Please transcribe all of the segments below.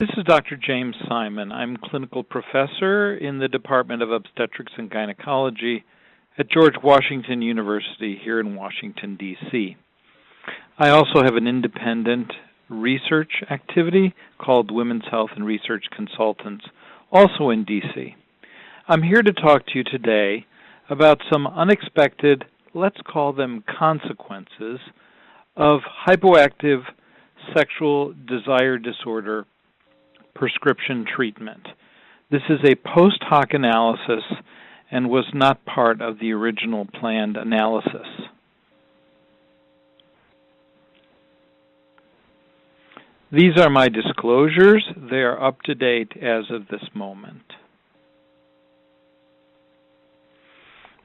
This is Dr. James Simon. I'm clinical professor in the Department of Obstetrics and Gynecology at George Washington University here in Washington, D.C. I also have an independent research activity called Women's Health and Research Consultants, also in D.C. I'm here to talk to you today about some unexpected, let's call them consequences, of hypoactive sexual desire disorder prescription treatment. This is a post hoc analysis and was not part of the original planned analysis. These are my disclosures. They are up to date as of this moment.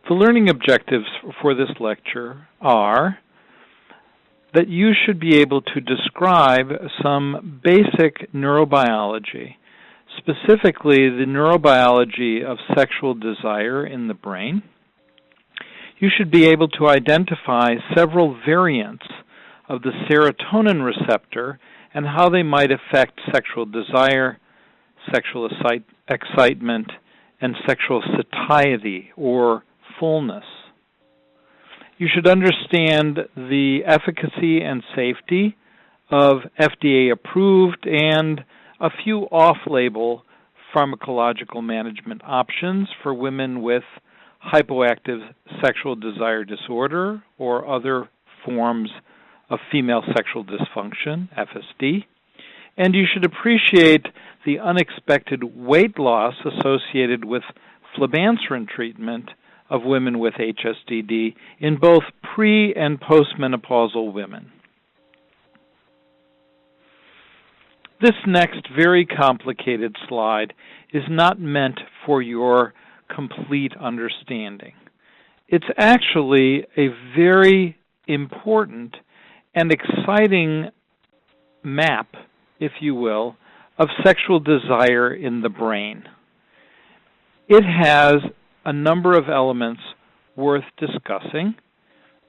The learning objectives for this lecture are that you should be able to describe some basic neurobiology, specifically the neurobiology of sexual desire in the brain. You should be able to identify several variants of the serotonin receptor and how they might affect sexual desire, sexual excitement, and sexual satiety or fullness. You should understand the efficacy and safety of FDA-approved and a few off-label pharmacological management options for women with hypoactive sexual desire disorder or other forms of female sexual dysfunction, FSD. And you should appreciate the unexpected weight loss associated with Flibanserin treatment of women with HSDD in both pre- and postmenopausal women. This next very complicated slide is not meant for your complete understanding. It's actually a very important and exciting map, if you will, of sexual desire in the brain. It has a number of elements worth discussing,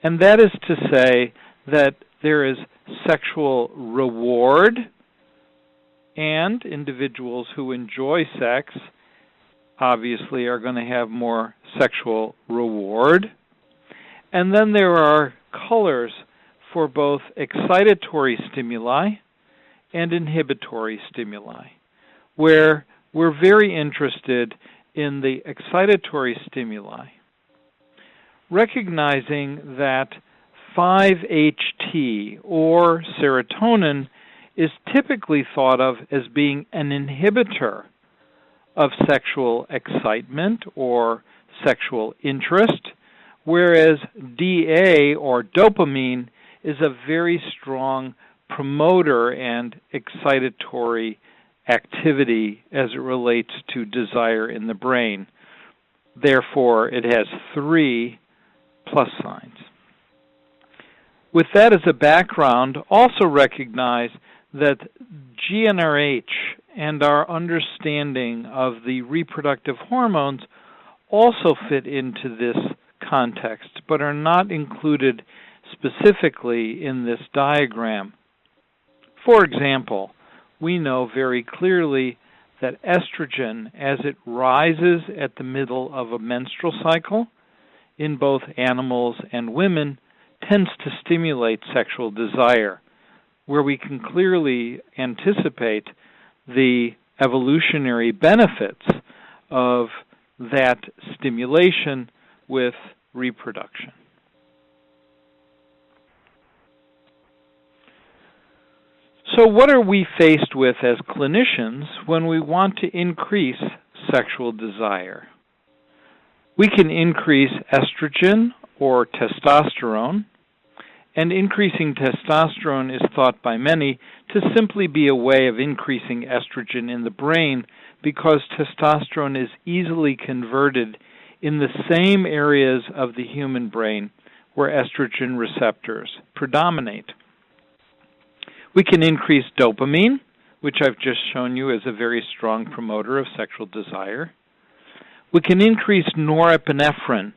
and that is to say that there is sexual reward, and individuals who enjoy sex obviously are going to have more sexual reward. And then there are colors for both excitatory stimuli and inhibitory stimuli, where we're very interested in the excitatory stimuli, recognizing that 5-HT or serotonin is typically thought of as being an inhibitor of sexual excitement or sexual interest, whereas DA or dopamine is a very strong promoter and excitatory activity as it relates to desire in the brain. Therefore, it has 3 plus signs. With that as a background, also recognize that GnRH and our understanding of the reproductive hormones also fit into this context, but are not included specifically in this diagram. For example, we know very clearly that estrogen, as it rises at the middle of a menstrual cycle in both animals and women, tends to stimulate sexual desire, where we can clearly anticipate the evolutionary benefits of that stimulation with reproduction. So what are we faced with as clinicians when we want to increase sexual desire? We can increase estrogen or testosterone, and increasing testosterone is thought by many to simply be a way of increasing estrogen in the brain because testosterone is easily converted in the same areas of the human brain where estrogen receptors predominate. We can increase dopamine, which I've just shown you as a very strong promoter of sexual desire. We can increase norepinephrine,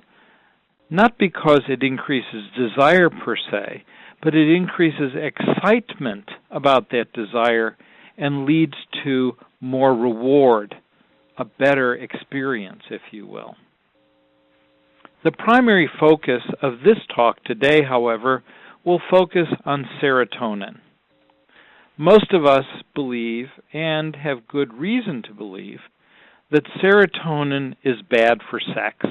not because it increases desire per se, but it increases excitement about that desire and leads to more reward, a better experience, if you will. The primary focus of this talk today, however, will focus on serotonin. Most of us believe, and have good reason to believe, that serotonin is bad for sex,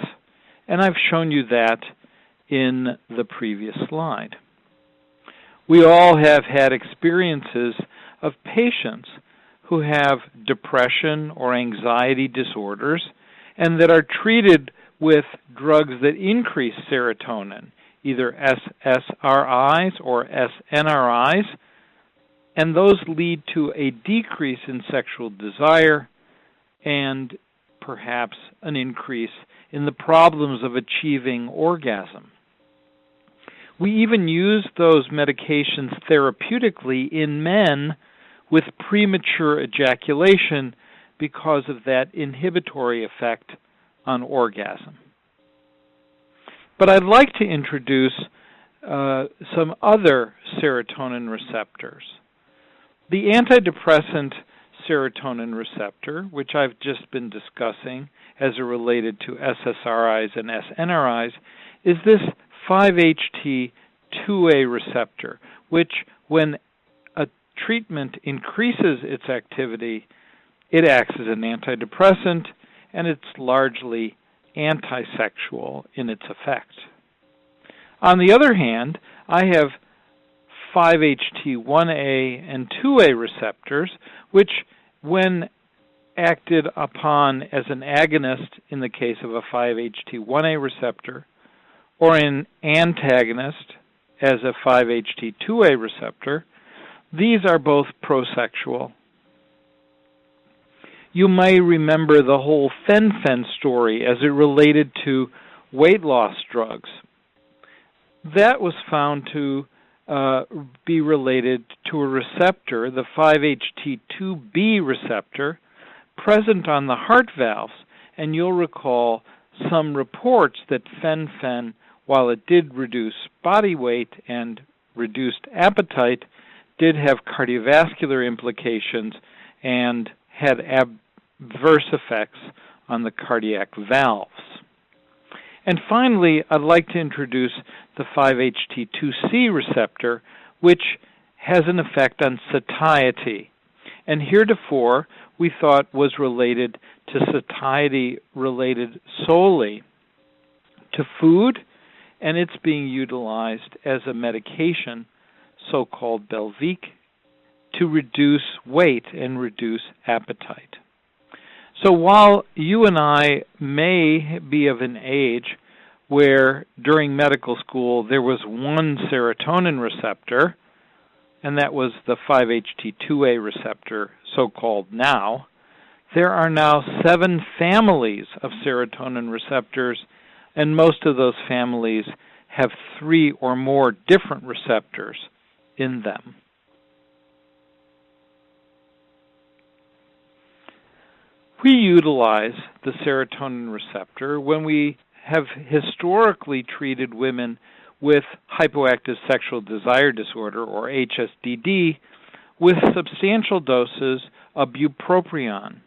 and I've shown you that in the previous slide. We all have had experiences of patients who have depression or anxiety disorders and that are treated with drugs that increase serotonin, either SSRIs or SNRIs, and those lead to a decrease in sexual desire and perhaps an increase in the problems of achieving orgasm. We even use those medications therapeutically in men with premature ejaculation because of that inhibitory effect on orgasm. But I'd like to introduce some other serotonin receptors. The antidepressant serotonin receptor, which I've just been discussing as it related to SSRIs and SNRIs, is this 5-HT2A receptor, which when a treatment increases its activity, it acts as an antidepressant, and it's largely antisexual in its effect. On the other hand, I have 5-HT1A and 2A receptors, which when acted upon as an agonist in the case of a 5-HT1A receptor, or an antagonist as a 5-HT2A receptor, these are both prosexual. You may remember the whole fen-phen story as it related to weight loss drugs. That was found to be related to a receptor, the 5-HT2B receptor, present on the heart valves. And you'll recall some reports that fen-phen, while it did reduce body weight and reduced appetite, did have cardiovascular implications and had adverse effects on the cardiac valves. And finally, I'd like to introduce the 5-HT2C receptor, which has an effect on satiety. And heretofore, we thought was related to satiety related solely to food, and it's being utilized as a medication, so-called Belviq, to reduce weight and reduce appetite. So while you and I may be of an age where during medical school there was one serotonin receptor, and that was the 5-HT2A receptor, so-called now, there are now 7 families of serotonin receptors, and most of those families have 3 or more different receptors in them. We utilize the serotonin receptor when we have historically treated women with hypoactive sexual desire disorder, or HSDD, with substantial doses of bupropion.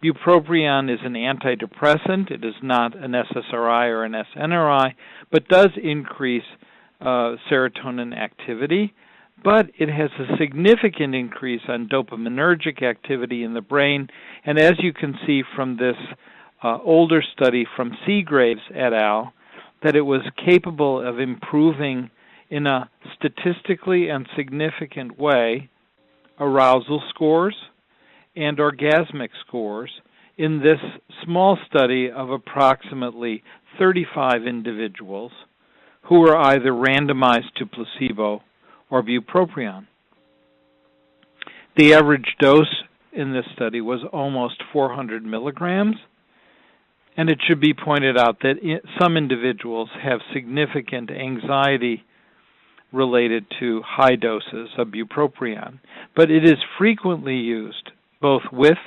Bupropion is an antidepressant. It is not an SSRI or an SNRI, but does increase serotonin activity. But it has a significant increase on dopaminergic activity in the brain. And as you can see from this older study from Seagraves et al., that it was capable of improving in a statistically and significant way arousal scores and orgasmic scores in this small study of approximately 35 individuals who were either randomized to placebo or bupropion. The average dose in this study was almost 400 milligrams, and it should be pointed out that some individuals have significant anxiety related to high doses of bupropion, but it is frequently used both with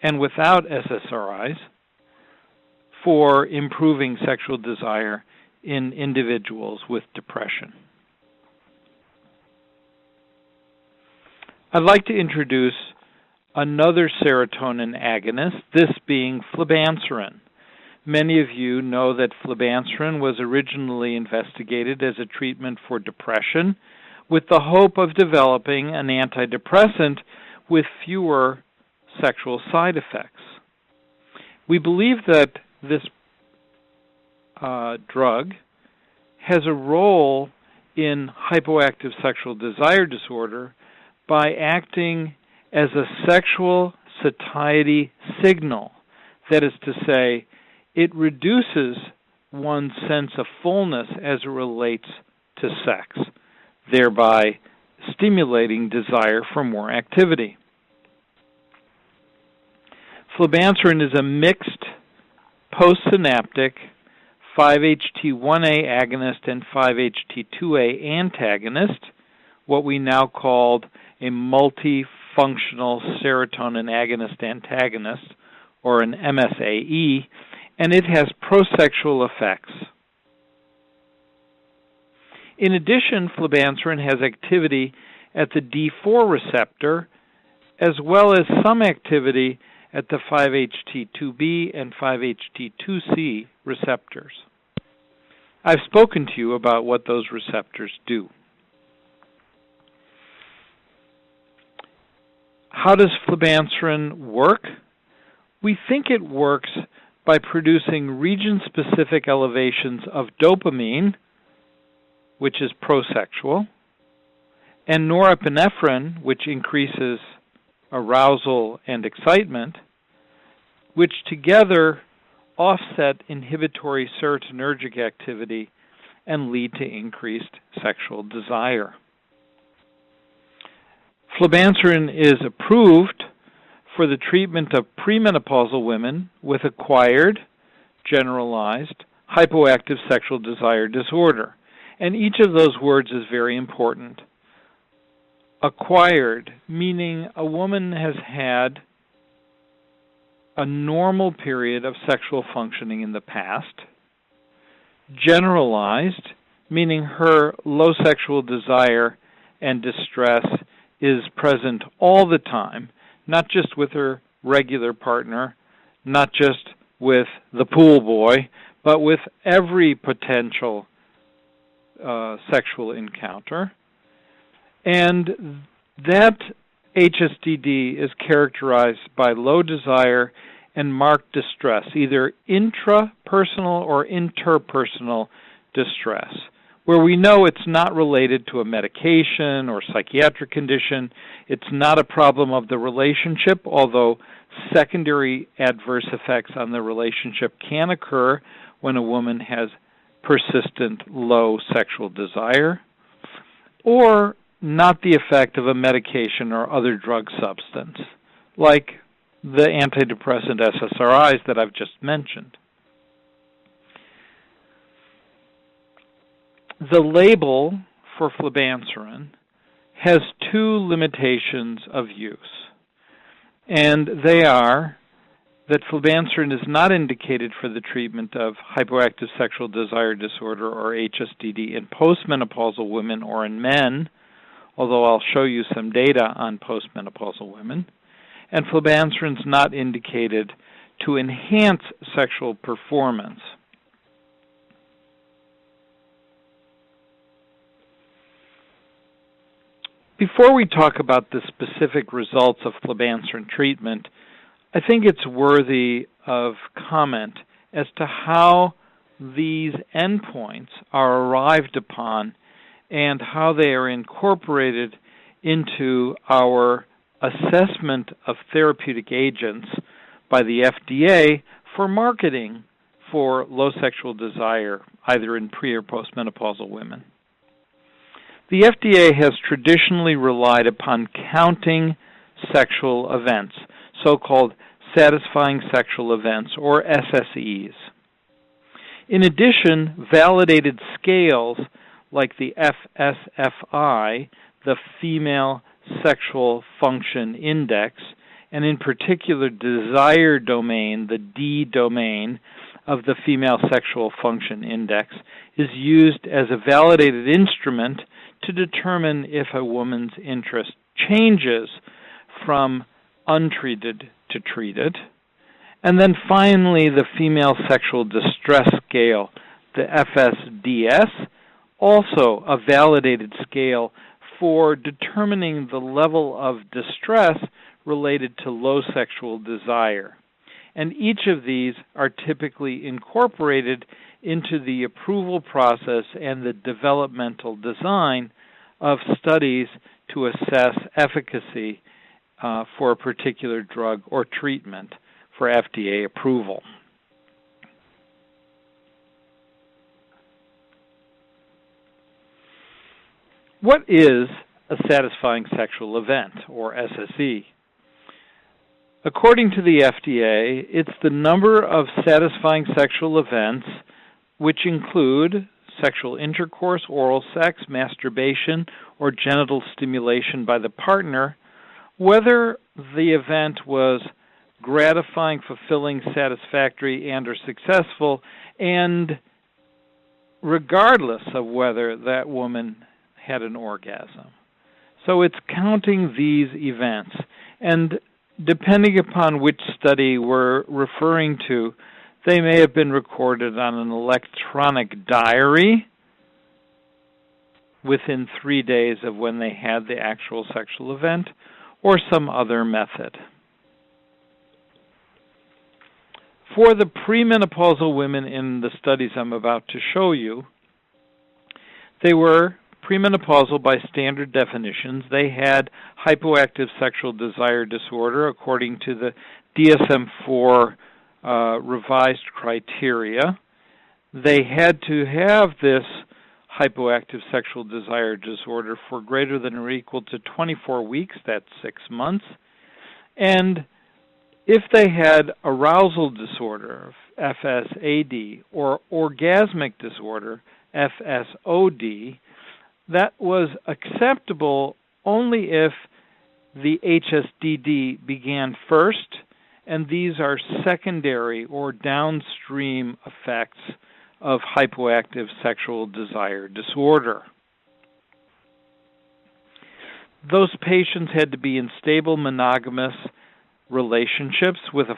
and without SSRIs for improving sexual desire in individuals with depression. I'd like to introduce another serotonin agonist, this being Flibanserin. Many of you know that Flibanserin was originally investigated as a treatment for depression with the hope of developing an antidepressant with fewer sexual side effects. We believe that this drug has a role in hypoactive sexual desire disorder by acting as a sexual satiety signal. That is to say, it reduces one's sense of fullness as it relates to sex, thereby stimulating desire for more activity. Flibanserin is a mixed postsynaptic 5-HT1A agonist and 5-HT2A antagonist, what we now called a multifunctional serotonin agonist-antagonist, or an MSAE, and it has prosexual effects. In addition, Flibanserin has activity at the D4 receptor, as well as some activity at the 5-HT2B and 5-HT2C receptors. I've spoken to you about what those receptors do. How does Flibanserin work? We think it works by producing region-specific elevations of dopamine, which is prosexual, and norepinephrine, which increases arousal and excitement, which together offset inhibitory serotonergic activity and lead to increased sexual desire. Flibanserin is approved for the treatment of premenopausal women with acquired, generalized, hypoactive sexual desire disorder. And each of those words is very important. Acquired, meaning a woman has had a normal period of sexual functioning in the past. Generalized, meaning her low sexual desire and distress is present all the time, not just with her regular partner, not just with the pool boy, but with every potential sexual encounter. And that HSDD is characterized by low desire and marked distress, either intrapersonal or interpersonal distress, where we know it's not related to a medication or psychiatric condition. It's not a problem of the relationship, although secondary adverse effects on the relationship can occur when a woman has persistent low sexual desire, or not the effect of a medication or other drug substance, like the antidepressant SSRIs that I've just mentioned. The label for Flibanserin has two limitations of use, and they are that Flibanserin is not indicated for the treatment of hypoactive sexual desire disorder, or HSDD, in postmenopausal women or in men, although I'll show you some data on postmenopausal women. And Flibanserin is not indicated to enhance sexual performance. Before we talk about the specific results of Flibanserin treatment, I think it's worthy of comment as to how these endpoints are arrived upon and how they are incorporated into our assessment of therapeutic agents by the FDA for marketing for low sexual desire, either in pre- or postmenopausal women. The FDA has traditionally relied upon counting sexual events, so-called satisfying sexual events, or SSEs. In addition, validated scales like the FSFI, the Female Sexual Function Index, and in particular desire domain, the D domain of the Female Sexual Function Index, is used as a validated instrument to determine if a woman's interest changes from untreated to treated. And then finally, the Female Sexual Distress Scale, the FSDS, also a validated scale for determining the level of distress related to low sexual desire. And each of these are typically incorporated into the approval process and the developmental design of studies to assess efficacy for a particular drug or treatment for FDA approval. What is a satisfying sexual event, or SSE? According to the FDA, it's the number of satisfying sexual events which include sexual intercourse, oral sex, masturbation, or genital stimulation by the partner, whether the event was gratifying, fulfilling, satisfactory, and or successful, and regardless of whether that woman had an orgasm. So it's counting these events. And depending upon which study we're referring to, they may have been recorded on an electronic diary within 3 days of when they had the actual sexual event, or some other method. For the premenopausal women in the studies I'm about to show you, they were premenopausal by standard definitions. They had hypoactive sexual desire disorder according to the DSM-4 revised criteria. They had to have this hypoactive sexual desire disorder for greater than or equal to 24 weeks, that's 6 months. And if they had arousal disorder, FSAD, or orgasmic disorder, FSOD, that was acceptable only if the HSDD began first, and these are secondary or downstream effects of hypoactive sexual desire disorder. Those patients had to be in stable monogamous relationships with a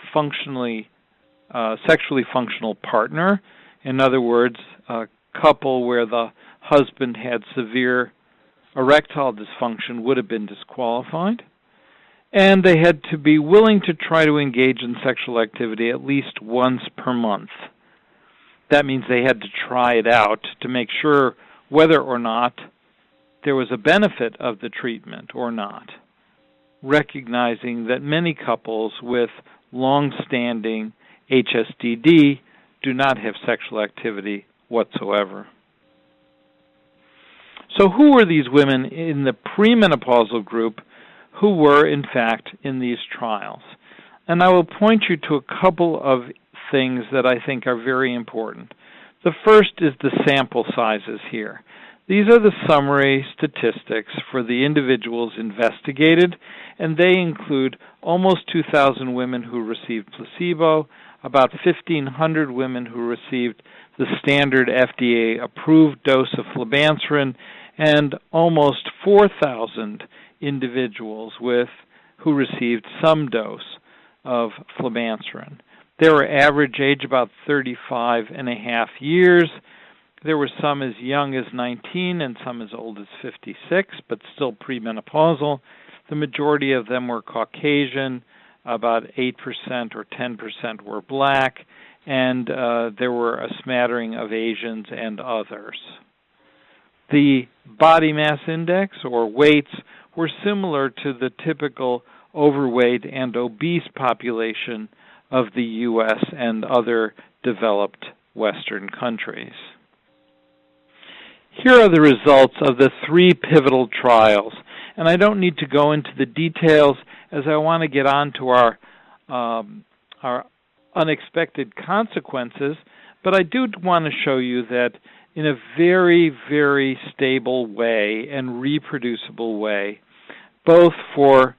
sexually functional partner. In other words, a couple where the husband had severe erectile dysfunction would have been disqualified. And they had to be willing to try to engage in sexual activity at least once per month. That means they had to try it out to make sure whether or not there was a benefit of the treatment or not, recognizing that many couples with long-standing HSDD do not have sexual activity whatsoever. So who were these women in the premenopausal group who were, in fact, in these trials? And I will point you to a couple of things that I think are very important. The first is the sample sizes here. These are the summary statistics for the individuals investigated, and they include almost 2,000 women who received placebo, about 1,500 women who received the standard FDA-approved dose of Flibanserin, and almost 4,000 individuals who received some dose of Flibanserin. They were average age about 35 and a half years. There were some as young as 19 and some as old as 56, but still premenopausal. The majority of them were Caucasian, about 8% or 10% were black, and there were a smattering of Asians and others. The body mass index, or weights, were similar to the typical overweight and obese population of the U.S. and other developed Western countries. Here are the results of the 3 pivotal trials, and I don't need to go into the details as I want to get on to our unexpected consequences, but I do want to show you that in a very, very stable way and reproducible way, both for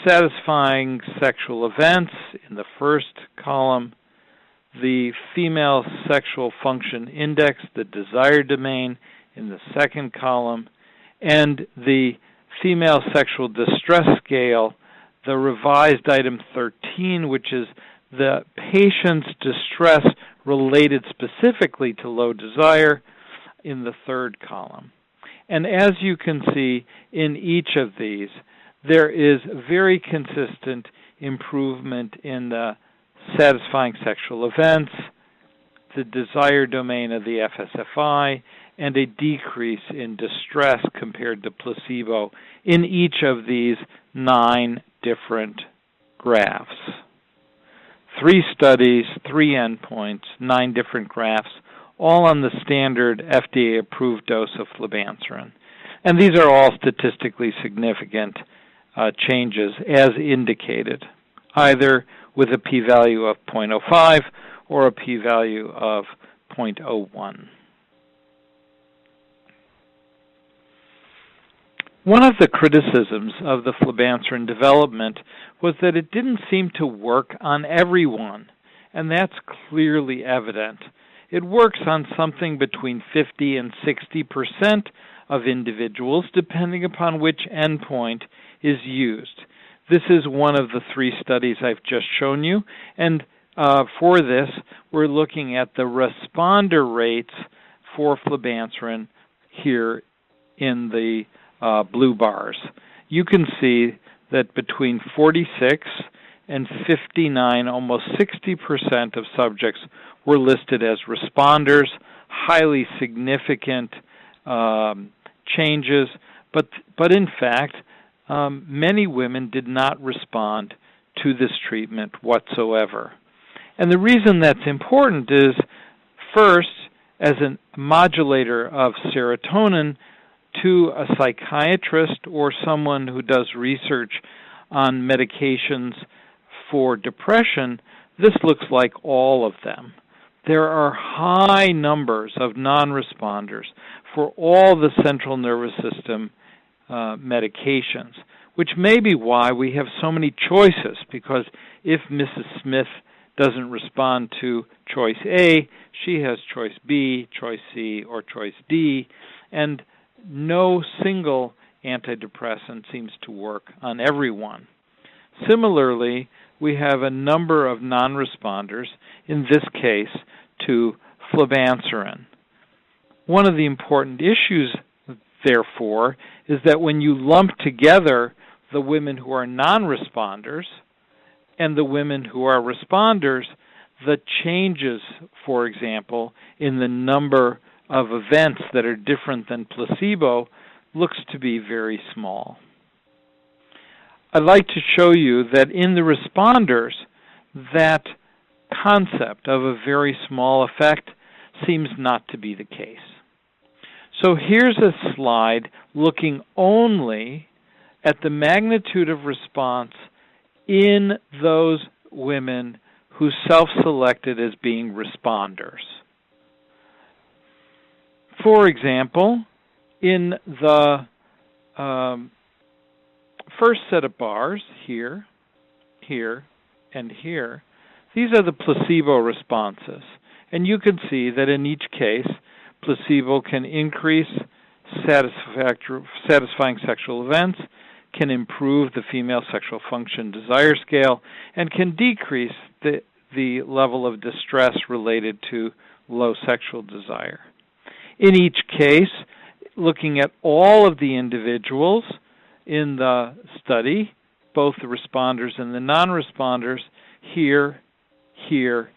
satisfying sexual events in the first column, the female sexual function index, the desire domain, in the second column, and the female sexual distress scale, the revised item 13, which is the patient's distress related specifically to low desire, in the third column. And as you can see in each of these, there is very consistent improvement in the satisfying sexual events, the desire domain of the FSFI, and a decrease in distress compared to placebo in each of these 9 different graphs. 3 studies, 3 endpoints, 9 different graphs, all on the standard FDA-approved dose of Flibanserin. And these are all statistically significant changes as indicated, either with a p-value of 0.05 or a p-value of 0.01. One of the criticisms of the Flibanserin development was that it didn't seem to work on everyone, and that's clearly evident. It works on something between 50 and 60% of individuals, depending upon which endpoint is used. This is one of the 3 studies I've just shown you, and for this, we're looking at the responder rates for Flibanserin here in the blue bars. You can see that between 46 and 59, almost 60% of subjects were listed as responders, highly significant changes, but in fact, many women did not respond to this treatment whatsoever. And the reason that's important is, first, as a modulator of serotonin, to a psychiatrist or someone who does research on medications for depression, this looks like all of them. There are high numbers of non-responders for all the central nervous system medications, which may be why we have so many choices, because if Mrs. Smith doesn't respond to choice A, she has choice B, choice C, or choice D, and no single antidepressant seems to work on everyone. Similarly, we have a number of non-responders, in this case, to Flibanserin. One of the important issues, therefore, is that when you lump together the women who are non-responders and the women who are responders, the changes, for example, in the number of events that are different than placebo looks to be very small. I'd like to show you that in the responders, that concept of a very small effect seems not to be the case. So here's a slide looking only at the magnitude of response in those women who self-selected as being responders. For example, in the first set of bars, here, here, and here, these are the placebo responses. And you can see that in each case, placebo can increase satisfying sexual events, can improve the female sexual function desire scale, and can decrease the level of distress related to low sexual desire. In each case, looking at all of the individuals in the study, both the responders and the non-responders, here, here,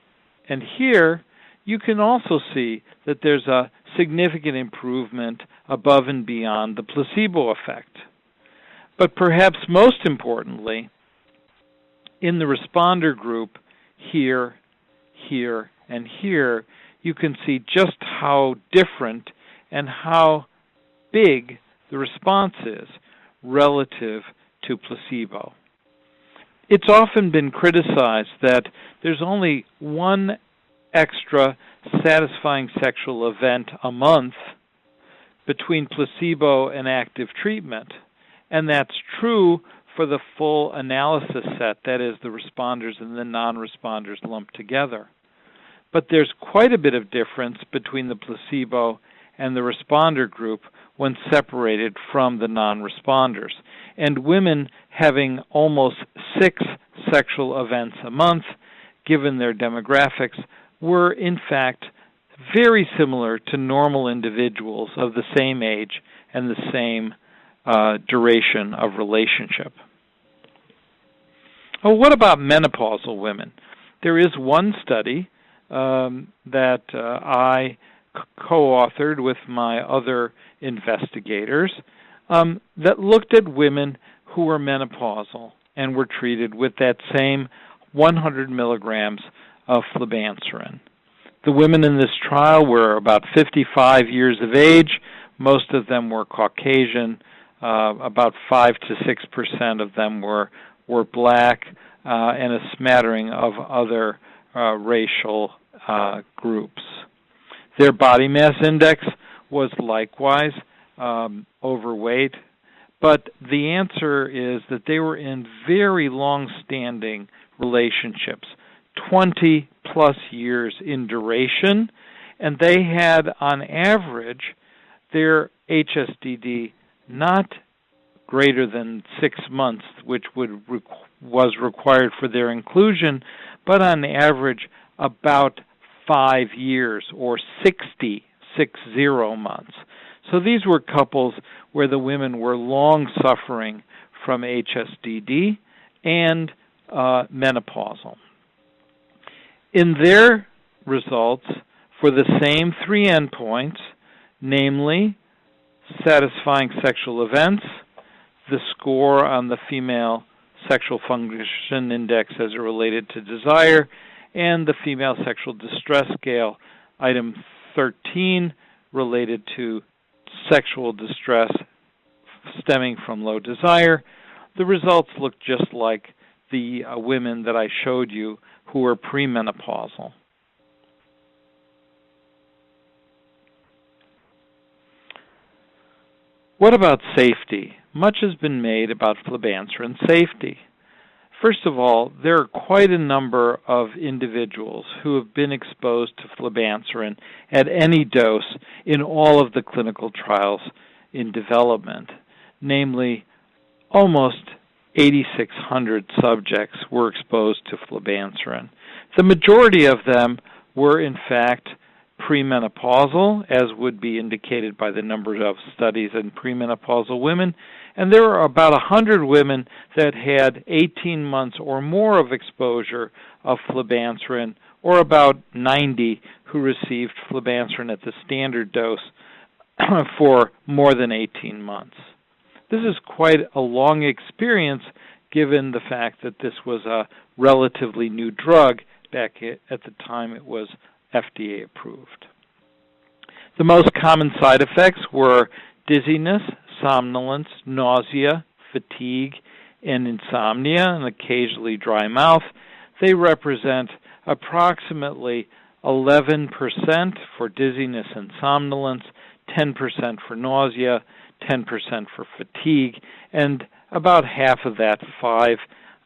and here, you can also see that there's a significant improvement above and beyond the placebo effect. But perhaps most importantly, in the responder group, here, here, and here, you can see just how different and how big the response is relative to placebo. It's often been criticized that there's only one extra satisfying sexual event a month between placebo and active treatment, and that's true for the full analysis set, that is, the responders and the non-responders lumped together. But there's quite a bit of difference between the placebo and the responder group when separated from the non-responders. And women having almost 6 sexual events a month, given their demographics, were in fact very similar to normal individuals of the same age and the same duration of relationship. Oh, what about menopausal women? There is one study that I co-authored with my other investigators that looked at women who were menopausal and were treated with that same 100 milligrams of Flibanserin. The women in this trial were about 55 years of age. Most of them were Caucasian. About 5 to 6% of them were black, and a smattering of other racial groups. Their body mass index was likewise overweight, but the answer is that they were in very long-standing relationships, 20 plus years in duration, and they had, on average, their HSDD not greater than 6 months, which was required for their inclusion, but on average about 5 years, or 60 months. So these were couples where the women were long suffering from HSDD and menopausal. In their results, for the same 3 endpoints, namely satisfying sexual events, the score on the female sexual function index as it related to desire, and the female sexual distress scale, item 13, related to sexual distress stemming from low desire, the results look just like the women that I showed you who were premenopausal. What about safety? Much has been made about Flibanserin safety. First of all, there are quite a number of individuals who have been exposed to Flibanserin at any dose in all of the clinical trials in development. Namely, almost 8,600 subjects were exposed to Flibanserin. The majority of them were, in fact, premenopausal, as would be indicated by the number of studies in premenopausal women, and there were about 100 women that had 18 months or more of exposure of Flibanserin, or about 90 who received Flibanserin at the standard dose for more than 18 months. This is quite a long experience given the fact that this was a relatively new drug back at the time it was FDA approved. The most common side effects were dizziness, somnolence, nausea, fatigue, and insomnia, and occasionally dry mouth. They represent approximately 11% for dizziness and somnolence, 10% for nausea, 10% for fatigue, and about half of that, 5,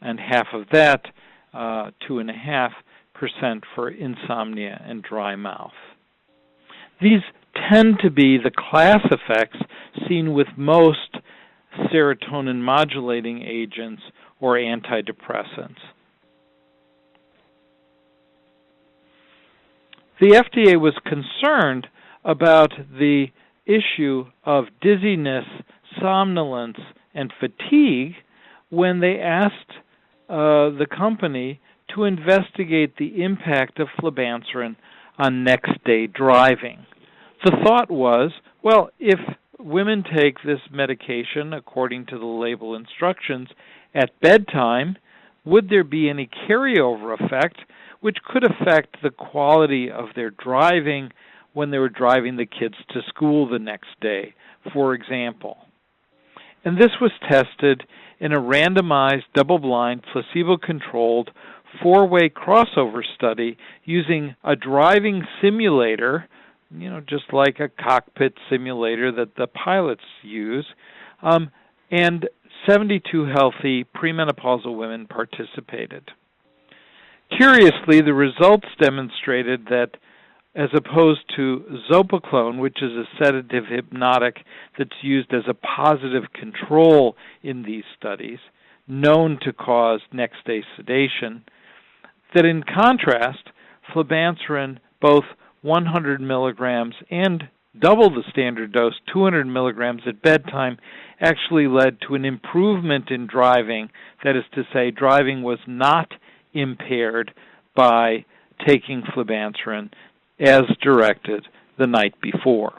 and half of that, 2.5% for insomnia and dry mouth. These tend to be the class effects seen with most serotonin modulating agents or antidepressants. The FDA was concerned about the issue of dizziness, somnolence, and fatigue when they asked the company to investigate the impact of Flibanserin on next-day driving. The thought was, well, if women take this medication according to the label instructions at bedtime, would there be any carryover effect which could affect the quality of their driving when they were driving the kids to school the next day, for example? And this was tested in a randomized, double-blind, placebo-controlled, 4-way crossover study using a driving simulator, just like a cockpit simulator that the pilots use, and 72 healthy premenopausal women participated. Curiously, the results demonstrated that as opposed to zopiclone, which is a sedative hypnotic that's used as a positive control in these studies, known to cause next-day sedation, that in contrast, Flibanserin, both 100 milligrams and double the standard dose, 200 milligrams at bedtime, actually led to an improvement in driving. That is to say, driving was not impaired by taking Flibanserin as directed the night before.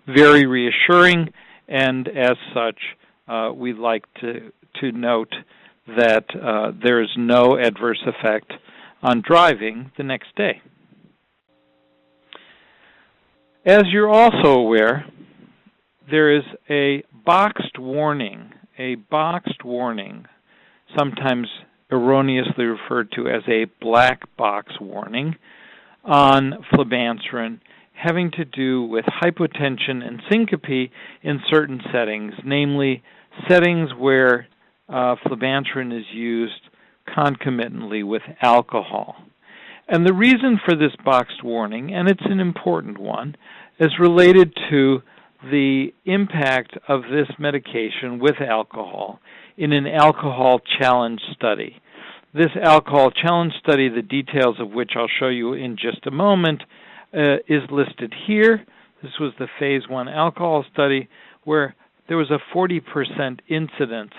Very reassuring, and as such, we'd like to note that there is no adverse effect on driving the next day. As you're also aware, there is a boxed warning, sometimes erroneously referred to as a black box warning, on Flibanserin having to do with hypotension and syncope in certain settings, namely settings where Flibanserin is used concomitantly with alcohol. And the reason for this boxed warning, and it's an important one, is related to the impact of this medication with alcohol in an alcohol challenge study. This alcohol challenge study, the details of which I'll show you in just a moment, is listed here. This was the phase 1 alcohol study where there was a 40% incidence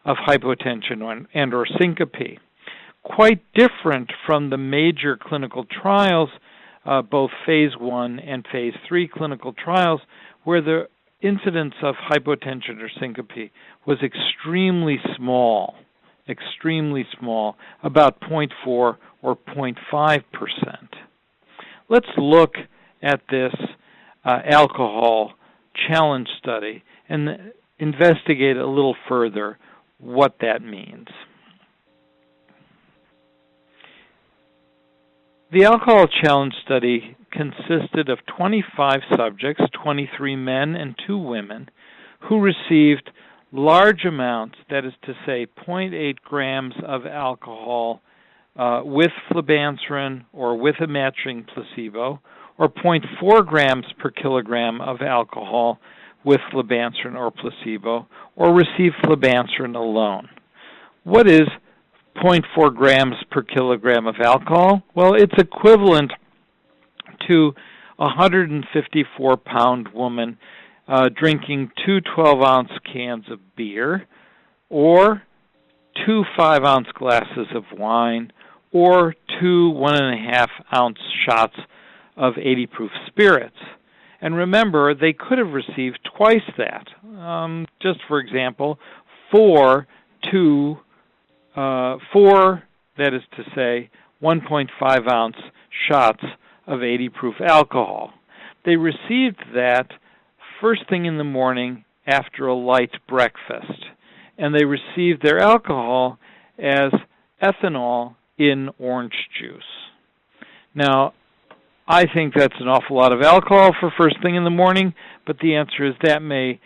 of hypotension and or syncope. Quite different from the major clinical trials, both phase 1 and phase 3 clinical trials, where the incidence of hypotension or syncope was extremely small, about 0.4 or 0.5%. Let's look at this alcohol challenge study and investigate a little further what that means. The alcohol challenge study consisted of 25 subjects, 23 men and 2 women, who received large amounts, that is to say 0.8 grams of alcohol with Flibanserin or with a matching placebo, or 0.4 grams per kilogram of alcohol with Flibanserin or placebo, or received Flibanserin alone. What is 0.4 grams per kilogram of alcohol? Well, it's equivalent to a 154-pound woman drinking 2 12-ounce cans of beer, or 2 5-ounce glasses of wine, or 2 1.5-ounce shots of 80-proof spirits. And remember, they could have received twice that. Just for example, 4, that is to say, 1.5-ounce shots of 80-proof alcohol. They received that first thing in the morning after a light breakfast, and they received their alcohol as ethanol in orange juice. Now, I think that's an awful lot of alcohol for first thing in the morning, but the answer is that may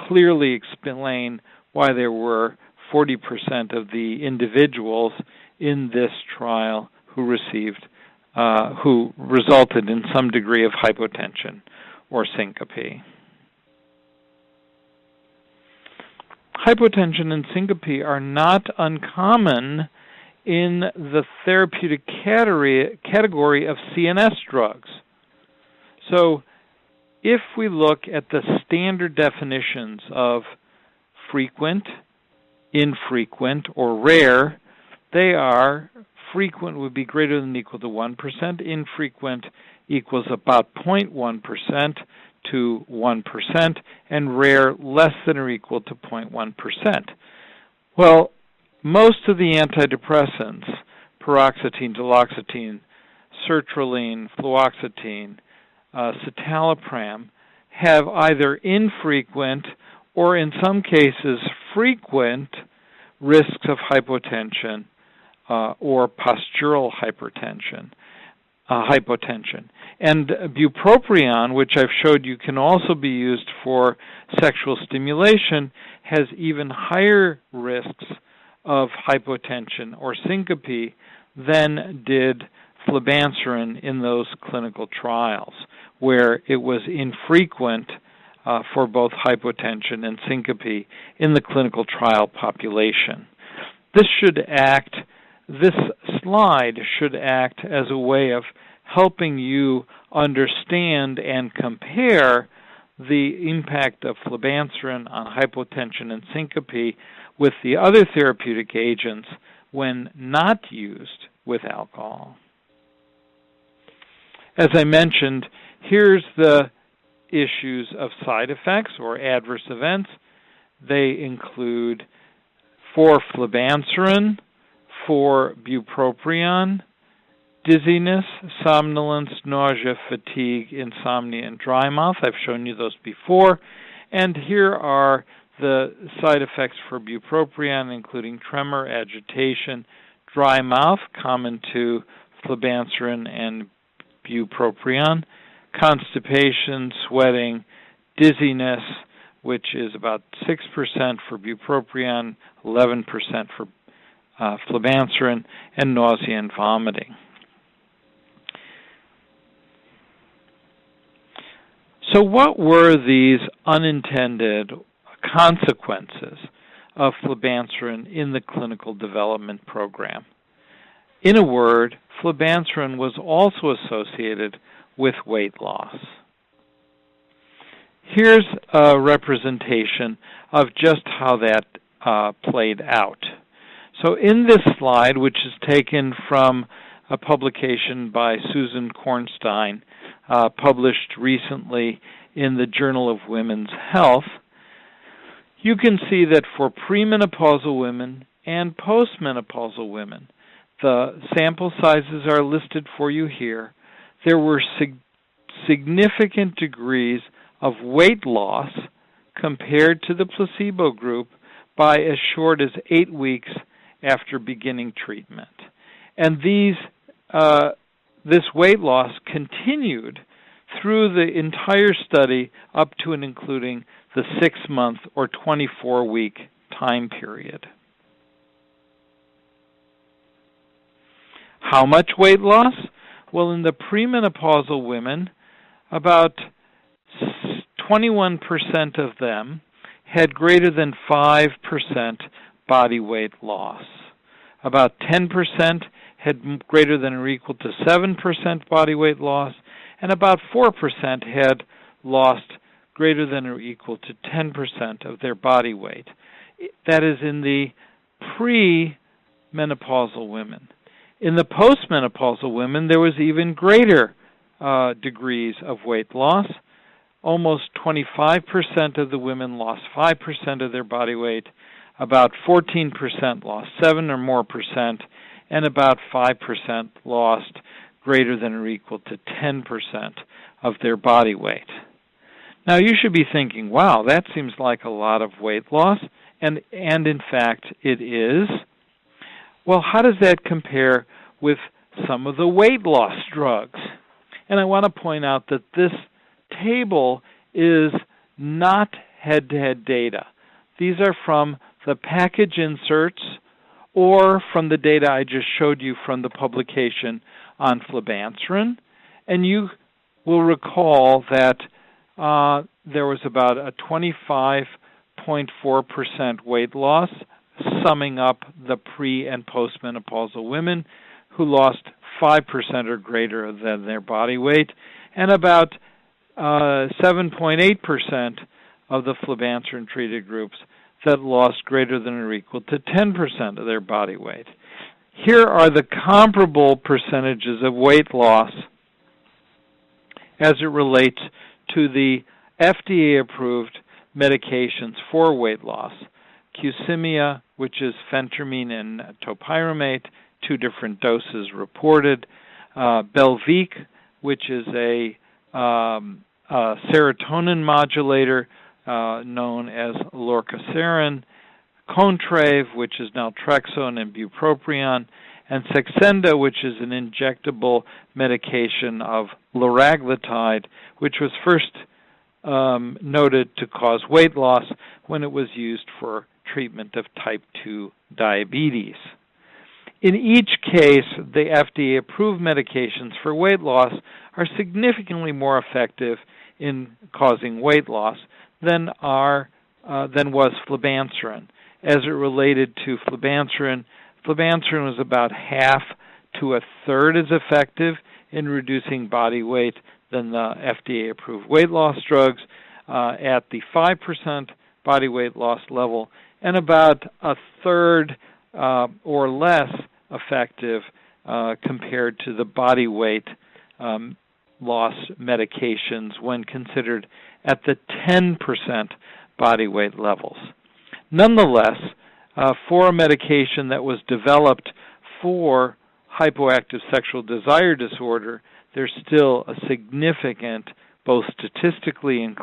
clearly explain why there were 40% of the individuals in this trial who resulted in some degree of hypotension or syncope. Hypotension and syncope are not uncommon in the therapeutic category of CNS drugs. So if we look at the standard definitions of frequent, infrequent, or rare, they are: frequent would be greater than or equal to 1%, infrequent equals about 0.1% to 1%, and rare less than or equal to 0.1%. Well, most of the antidepressants, paroxetine, duloxetine, sertraline, fluoxetine, citalopram, have either infrequent or in some cases frequent risks of hypotension or postural hypotension. And bupropion, which I've showed you can also be used for sexual stimulation, has even higher risks of hypotension or syncope than did Flibanserin in those clinical trials, where it was infrequent for both hypotension and syncope in the clinical trial population. This slide should act as a way of helping you understand and compare the impact of Flibanserin on hypotension and syncope with the other therapeutic agents when not used with alcohol. As I mentioned, here's the issues of side effects or adverse events. They include for Flibanserin, for bupropion, dizziness, somnolence, nausea, fatigue, insomnia, and dry mouth. I've shown you those before. And here are the side effects for bupropion, including tremor, agitation, dry mouth, common to Flibanserin and bupropion, constipation, sweating, dizziness, which is about 6% for bupropion, 11% for Flibanserin, and nausea and vomiting. So what were these unintended consequences of Flibanserin in the clinical development program? In a word, Flibanserin was also associated with weight loss. Here's a representation of just how that played out. So in this slide, which is taken from a publication by Susan Kornstein, published recently in the Journal of Women's Health, you can see that for premenopausal women and postmenopausal women, the sample sizes are listed for you here. There were significant degrees of weight loss compared to the placebo group by as short as 8 weeks after beginning treatment. And this weight loss continued through the entire study up to and including the 6-month or 24-week time period. How much weight loss? Well, in the premenopausal women, about 21% of them had greater than 5% body weight loss. About 10% had greater than or equal to 7% body weight loss, and about 4% had lost greater than or equal to 10% of their body weight. That is in the pre-menopausal women. In the postmenopausal women, there was even greater degrees of weight loss. Almost 25% of the women lost 5% of their body weight, about 14% lost 7 or more percent, and about 5% lost greater than or equal to 10% of their body weight. Now you should be thinking, wow, that seems like a lot of weight loss, and in fact it is. Well, how does that compare with some of the weight loss drugs? And I want to point out that this table is not head-to-head data. These are from the package inserts or from the data I just showed you from the publication on Flibanserin. And you will recall that there was about a 25.4% weight loss, summing up the pre- and postmenopausal women who lost 5% or greater than their body weight, and about 7.8% of the Flibanserin-treated groups that lost greater than or equal to 10% of their body weight. Here are the comparable percentages of weight loss as it relates to the FDA-approved medications for weight loss. Qsymia, which is phentermine and topiramate, 2 different doses reported. Belviq, which is a serotonin modulator known as lorcaserin. Contrave, which is naltrexone and bupropion, and Saxenda, which is an injectable medication of liraglutide, which was first noted to cause weight loss when it was used for treatment of type 2 diabetes. In each case, the FDA-approved medications for weight loss are significantly more effective in causing weight loss than was Flibanserin. As it related to Flibanserin, Flibanserin was about half to a third as effective in reducing body weight than the FDA-approved weight loss drugs at the 5% body weight loss level, and about a third or less effective compared to the body weight loss medications when considered at the 10% body weight levels. Nonetheless, for a medication that was developed for hypoactive sexual desire disorder, there's still a significant, both statistically and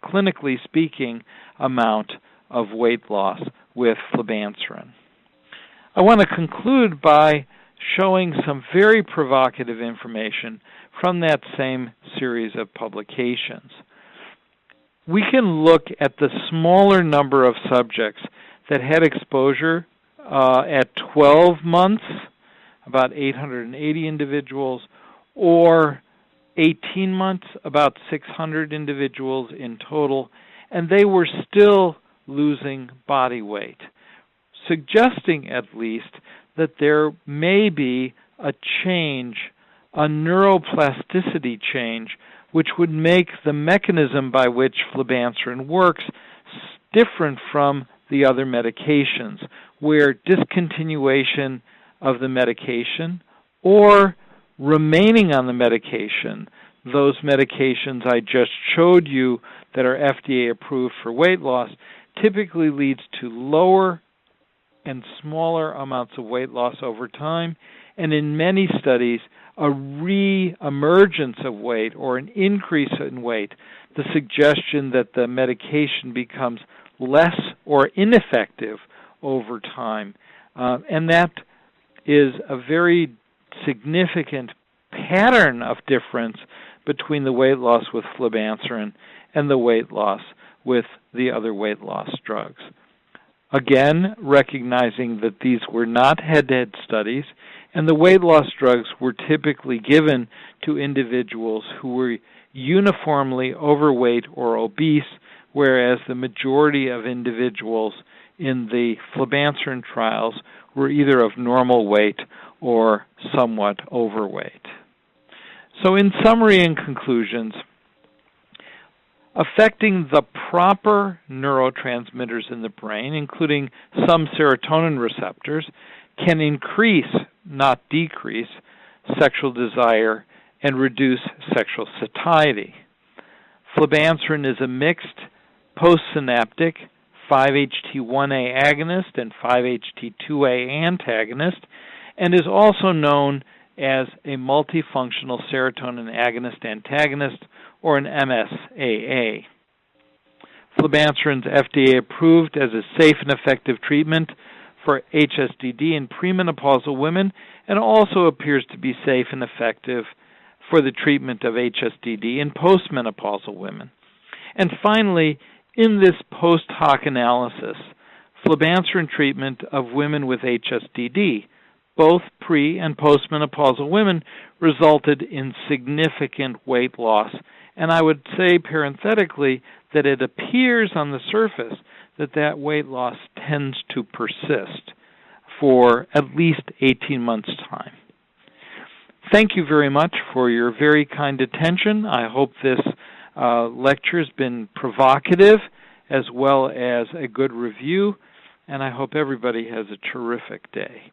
clinically speaking, amount of weight loss with Flibanserin. I want to conclude by showing some very provocative information from that same series of publications. We can look at the smaller number of subjects that had exposure at 12 months, about 880 individuals, or 18 months, about 600 individuals in total, and they were still losing body weight, suggesting at least that there may be a change, a neuroplasticity change, which would make the mechanism by which Flibanserin works different from the other medications, where discontinuation of the medication or remaining on the medication, those medications I just showed you that are FDA approved for weight loss, typically leads to lower and smaller amounts of weight loss over time, and in many studies, a re-emergence of weight or an increase in weight, the suggestion that the medication becomes less or ineffective over time. And that is a very significant pattern of difference between the weight loss with Flibanserin and the weight loss with the other weight loss drugs. Again, recognizing that these were not head-to-head studies, and the weight loss drugs were typically given to individuals who were uniformly overweight or obese, whereas the majority of individuals in the Flibanserin trials were either of normal weight or somewhat overweight. So in summary and conclusions, affecting the proper neurotransmitters in the brain, including some serotonin receptors, can increase, not decrease, sexual desire and reduce sexual satiety. Flibanserin is a mixed postsynaptic 5-HT1A agonist and 5-HT2A antagonist, and is also known as a multifunctional serotonin agonist-antagonist, or an MSAA. Flibanserin is FDA approved as a safe and effective treatment for HSDD in premenopausal women, and also appears to be safe and effective for the treatment of HSDD in postmenopausal women. And finally, in this post hoc analysis, Flibanserin treatment of women with HSDD, both pre- and postmenopausal women, resulted in significant weight loss. And I would say parenthetically that it appears on the surface that that weight loss tends to persist for at least 18 months' time. Thank you very much for your very kind attention. I hope this lecture has been provocative as well as a good review, and I hope everybody has a terrific day.